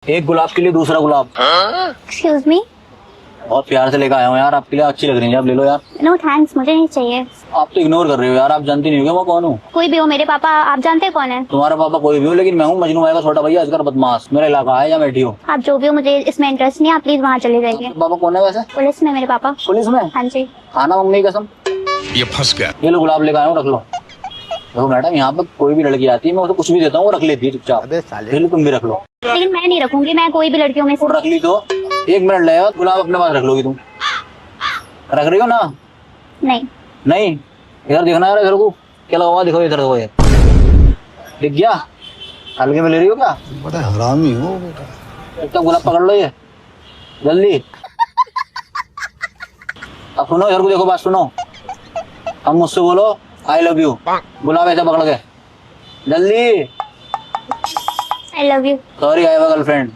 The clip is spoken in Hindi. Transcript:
एक गुलाब के लिए दूसरा गुलाब। Excuse me. बहुत प्यार से लेकर आया हूँ यार, आपके लिए अच्छी लग रही है, आप ले लो यार। नो थैंक्स, मुझे नहीं चाहिए। आप तो इग्नोर कर रहे हो यार, आप जानती नहीं हो क्या मैं कौन हूँ। कोई भी हो, मेरे पापा आप जानते हैं कौन है? तुम्हारा पापा कोई भी हो, लेकिन मैं हूँ मजनू भाई का छोटा भैया असगर बदमाश। मेरा इलाका है, या बैठी हो। आप जो भी हो, मुझे इसमें इंटरेस्ट नहीं है, आप प्लीज वहाँ चले जाइए। पापा कौन है वैसे? पुलिस में मेरे पापा। पुलिस में? हाँ जी। खाना मंगने की कसम। ये फंस गया। ये लो गुलाब लेकर आया हूँ, रख लो। देखो मैडम, यहाँ पे कोई भी लड़की आती है मैं उसको कुछ भी देता हूँ, वो रख लेती है चुपचाप। पहले तुम भी रख लो। लेकिन मैं नहीं रखूंगी, मैं कोई भी लड़कियों में से। और रख ली तो 1 मिनट लगेगा, गुलाब अपने पास रख लोगी तुम। रख रही हो ना? नहीं। नहीं, इधर देखना यार, इधर को क्या लगा हुआ, देखो इधर देखो, ये दिख गया? हल्के में ले रही हो क्या? बड़ा हरामी हो बेटा। एक तो गुलाब पकड़ लो, ये जल्दी। अब सुनो इधर को देखो, बात सुनो। अब मुझसे बोलो आई लव यू, गुलाब ऐसे पकड़ के जल्दी। I love you. Sorry I have a girlfriend.